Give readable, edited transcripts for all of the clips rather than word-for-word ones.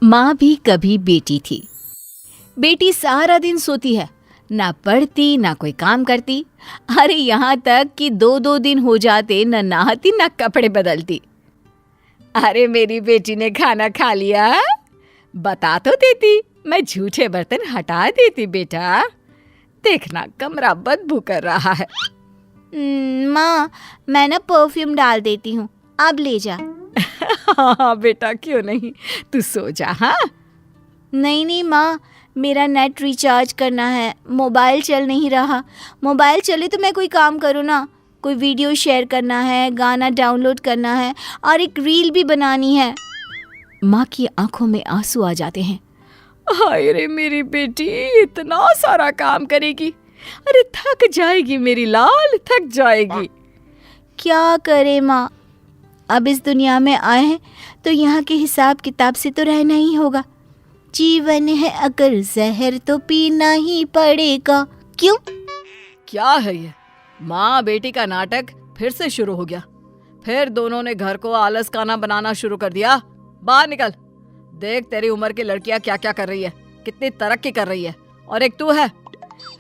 माँ भी कभी बेटी थी। बेटी सारा दिन सोती है, ना पढ़ती ना कोई काम करती। अरे यहाँ तक कि 2-2 दिन हो जाते न नहाती न कपड़े बदलती। अरे मेरी बेटी ने खाना खा लिया, बता तो देती, मैं झूठे बर्तन हटा देती। बेटा देखना कमरा बदबू कर रहा है। माँ, मैं ना परफ्यूम डाल देती हूँ, अब ले जा। हाँ बेटा, क्यों नहीं, तू सो जा। हाँ नहीं माँ, मेरा नेट रिचार्ज करना है, मोबाइल चल नहीं रहा। मोबाइल चले तो मैं कोई काम करूँ ना, कोई वीडियो शेयर करना है, गाना डाउनलोड करना है और एक रील भी बनानी है। माँ की आंखों में आंसू आ जाते हैं। हाय रे मेरी बेटी, इतना सारा काम करेगी, अरे थक जाएगी मेरी लाल, थक जाएगी। क्या करे माँ, अब इस दुनिया में आए हैं तो यहाँ के हिसाब किताब से तो रहना ही होगा। जीवन है अगर जहर तो पीना ही पड़ेगा। क्यों? क्या है ये, माँ बेटी का नाटक फिर से शुरू हो गया। फिर दोनों ने घर को आलस खाना बनाना शुरू कर दिया। बाहर निकल, देख तेरी उम्र की लड़कियां क्या क्या कर रही है, कितनी तरक्की कर रही है, और एक तू है।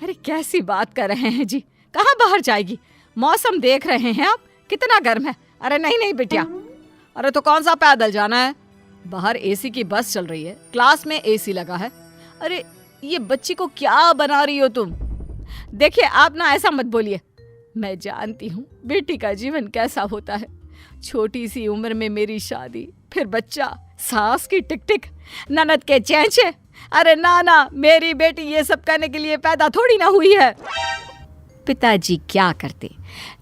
अरे कैसी बात कर रहे हैं जी, कहाँ बाहर जाएगी, मौसम देख रहे हैं आप कितना गर्म है। अरे नहीं नहीं बिटिया, अरे तो कौन सा पैदल जाना है, बाहर एसी की बस चल रही है, क्लास में एसी लगा है। अरे ये बच्ची को क्या बना रही हो तुम। देखिए आप ना ऐसा मत बोलिए, मैं जानती हूँ बेटी का जीवन कैसा होता है। छोटी सी उम्र में मेरी शादी, फिर बच्चा, सास की टिक टिक, ननद के चेंचे। अरे ना, मेरी बेटी ये सब करने के लिए पैदा थोड़ी ना हुई है। पिताजी क्या करते,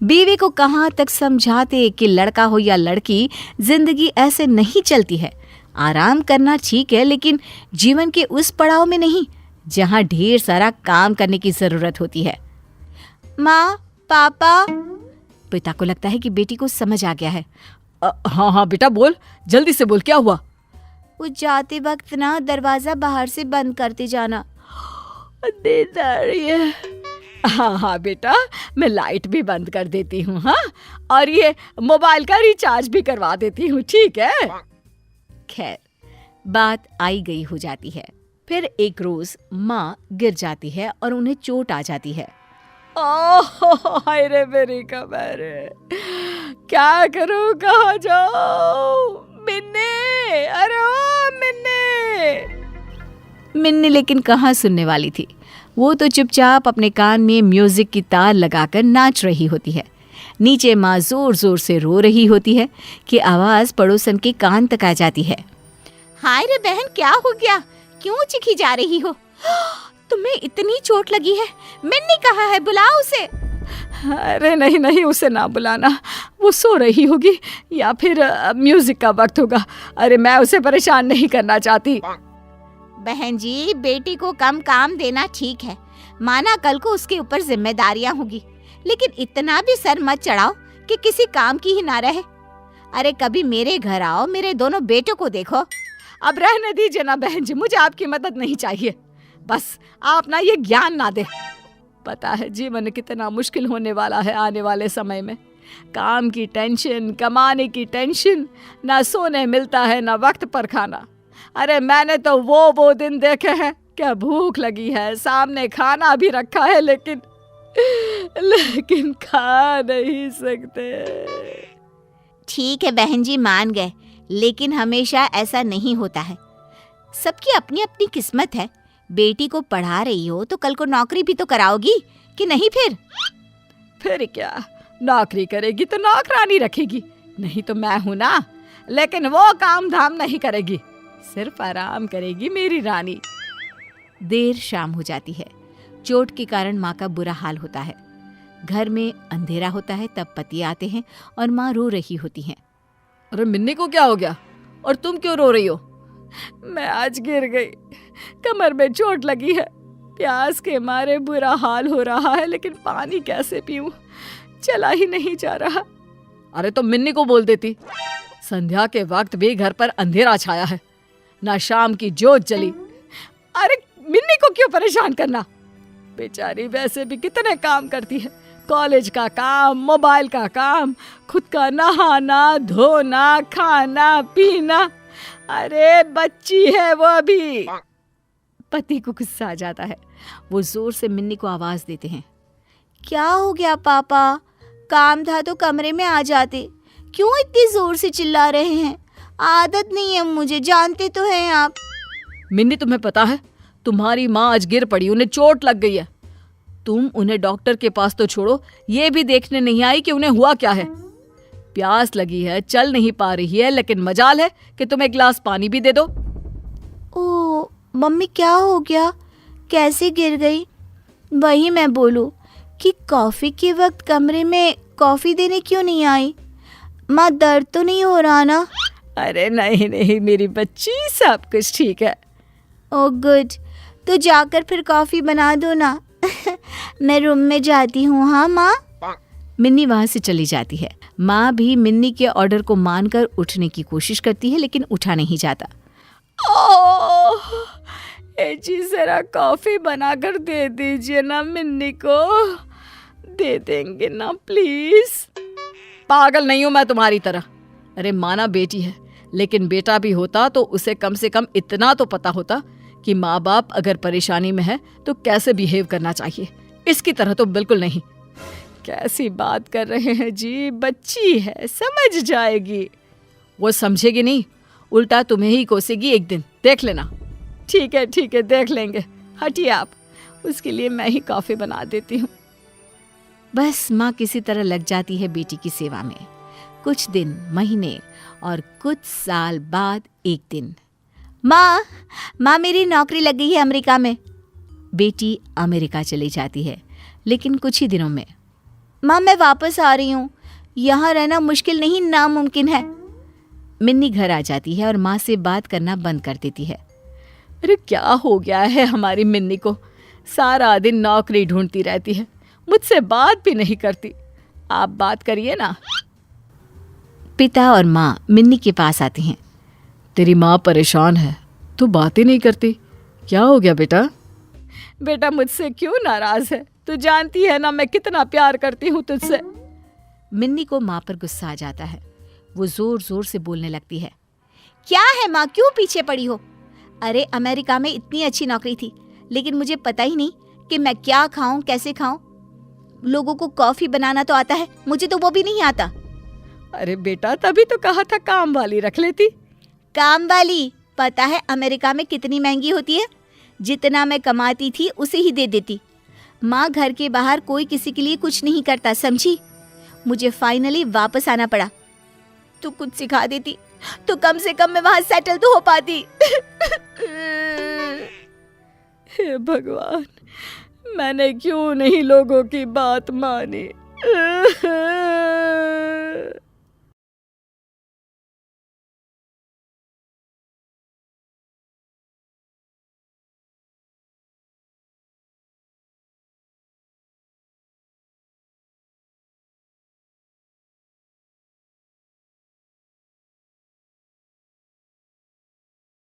बीवी को कहाँ तक समझाते कि लड़का हो या लड़की, जिंदगी ऐसे नहीं चलती है। आराम करना ठीक है, लेकिन जीवन के उस पड़ाव में नहीं जहाँ ढेर सारा काम करने की जरूरत होती है। माँ, पापा। पिता को लगता है कि बेटी को समझ आ गया है। हाँ बेटा बोल, जल्दी से बोल, क्या हुआ। वो जाते वक्त ना दरवाजा बाहर से बंद करते जाना। नींद आ रही है। हाँ बेटा, मैं लाइट भी बंद कर देती हूँ। हाँ, और ये मोबाइल का रिचार्ज भी करवा देती हूँ, ठीक है। खैर बात आई गई हो जाती है। फिर एक रोज माँ गिर जाती है और उन्हें चोट आ जाती है। ओह हाय रे मेरी कमर, क्या करूँ, कहाँ जाऊँ। मिन्नी, अरे ओ मिन्नी। मिन्नी लेकिन कहाँ सुनने वाली थी, वो तो चुपचाप अपने कान में म्यूजिक की तार लगाकर नाच रही होती है। नीचे माँ जोर जोर से रो रही होती है कि आवाज पड़ोसन के कान तक आ जाती है। हाय रे बहन, क्या हो गया, क्यों चिखी जा रही हो, तुम्हें इतनी चोट लगी है। मिन्नी कहाँ है, बुलाओ उसे। अरे नहीं, उसे ना बुलाना, वो सो रही होगी या फिर म्यूजिक का वक्त होगा। अरे मैं उसे परेशान नहीं करना चाहती। बहन जी, बेटी को कम काम देना ठीक है, माना कल को उसके ऊपर जिम्मेदारियां होगी, लेकिन इतना भी सर मत चढ़ाओ कि किसी काम की ही ना रहे। अरे कभी मेरे घर आओ, मेरे दोनों बेटों को देखो। अब रहने दीजिए ना बहन जी, मुझे आपकी मदद नहीं चाहिए, बस आप ना ये ज्ञान ना दे। पता है जीवन कितना मुश्किल होने वाला है आने वाले समय में। काम की टेंशन, कमाने की टेंशन, ना सोने मिलता है ना वक्त पर खाना। अरे मैंने तो वो दिन देखे हैं, क्या भूख लगी है, सामने खाना भी रखा है, लेकिन खा नहीं सकते। ठीक है बहन जी, मान गए, लेकिन हमेशा ऐसा नहीं होता है। सबकी अपनी अपनी किस्मत है। बेटी को पढ़ा रही हो तो कल को नौकरी भी तो कराओगी कि नहीं। फिर क्या, नौकरी करेगी तो नौकरानी रखेगी, नहीं तो मैं हूं ना। लेकिन वो काम धाम नहीं करेगी, सिर्फ आराम करेगी मेरी रानी। देर शाम हो जाती है। चोट के कारण माँ का बुरा हाल होता है। घर में अंधेरा होता है, तब पति आते हैं और माँ रो रही होती हैं। अरे मिन्नी को क्या हो गया, और तुम क्यों रो रही हो। मैं आज गिर गई, कमर में चोट लगी है, प्यास के मारे बुरा हाल हो रहा है, लेकिन पानी कैसे पीऊं, चला ही नहीं जा रहा। अरे तो मिन्नी को बोल देती। संध्या के वक्त भी घर पर अंधेरा छाया है, ना शाम की जोत जली। अरे मिन्नी को क्यों परेशान करना, बेचारी वैसे भी कितने काम करती है, कॉलेज का काम, मोबाइल का काम, खुद का नहाना धोना, खाना पीना। अरे बच्ची है वो अभी। पति को गुस्सा आ जाता है। वो जोर से मिन्नी को आवाज देते हैं। क्या हो गया पापा? काम था तो कमरे में आ जाते, क्यों इतनी जोर से चिल्ला रहे हैं? आदत नहीं है मुझे, जानते तो हैं आप। मिन्नी तुम्हें पता है, तुम्हारी माँ आज गिर पड़ी, उन्हें चोट लग गई है। तुम उन्हें डॉक्टर के पास तो छोड़ो, ये भी देखने नहीं आई कि उन्हें हुआ क्या है। प्यास लगी है, चल नहीं पा रही है, लेकिन मजाल है कि तुम एक गिलास पानी भी दे दो। ओ मम्मी, क्या हो गया? कैसे गिर गई? वही मैं बोलूं कि कॉफी के वक्त कमरे में कॉफी देने क्यों नहीं आई? माँ, दर्द तो नहीं हो रहा ना? अरे नहीं नहीं मेरी बच्ची, सब कुछ ठीक है। ओह गुड, तो जाकर फिर कॉफी बना दो ना। मैं रूम में जाती हूँ। हाँ माँ। मिन्नी वहां से चली जाती है। माँ भी मिन्नी के ऑर्डर को मानकर उठने की कोशिश करती है, लेकिन उठा नहीं जाता। ओह, जी जरा कॉफी बनाकर दे दीजिए ना मिन्नी को। दे देंगे ना प्लीज। पागल नहीं हूं मैं तुम्हारी तरह। अरे माना बेटी है, लेकिन बेटा भी होता तो उसे कम से कम इतना तो पता होता कि माँ बाप अगर परेशानी में है तो कैसे बिहेव करना चाहिए। इसकी तरह तो बिल्कुल नहीं। कैसी बात कर रहे हैं जी, बच्ची है, समझ जाएगी। वो समझेगी नहीं, उल्टा तुम्हें ही कोसेगी एक दिन, देख लेना। ठीक है देख लेंगे, हटिए आप, उसके लिए मैं ही कॉफी बना देती हूँ। बस माँ किसी तरह लग जाती है बेटी की सेवा में। कुछ दिन, महीने और कुछ साल बाद एक दिन। माँ मेरी नौकरी लग गई है अमेरिका में। बेटी अमेरिका चली जाती है, लेकिन कुछ ही दिनों में। माँ मैं वापस आ रही हूँ, यहाँ रहना मुश्किल नहीं नामुमकिन है। मिन्नी घर आ जाती है और माँ से बात करना बंद कर देती है। अरे क्या हो गया है हमारी मिन्नी को? सारा दिन नौकरी ढूंढती रहती है, मुझसे बात भी नहीं करती। आप बात करिए ना। पिता और माँ मिन्नी के पास आती हैं। तेरी माँ परेशान है, तू बातें नहीं करती, क्या हो गया बेटा? बेटा मुझसे क्यों नाराज है? तू जानती है ना मैं कितना प्यार करती हूँ तुझसे। मिन्नी को माँ पर गुस्सा आ जाता है। वो जोर जोर से बोलने लगती है। क्या है माँ, क्यों पीछे पड़ी हो? अरे अमेरिका में इतनी अच्छी नौकरी थी, लेकिन मुझे पता ही नहीं कि मैं क्या खाऊं, कैसे खाऊं। लोगों को कॉफी बनाना तो आता है, मुझे तो वो भी नहीं आता। अरे बेटा तभी तो कहा था काम वाली रख लेती। काम वाली? पता है अमेरिका में कितनी महंगी होती है? जितना मैं कमाती थी उसे ही दे देती। माँ, घर के बाहर कोई किसी के लिए कुछ नहीं करता, समझी? मुझे फाइनली वापस आना पड़ा। तू कुछ सिखा देती तो कम से कम मैं वहां सेटल तो हो पाती। हे भगवान, मैंने क्यों नहीं लोगों की बात मानी।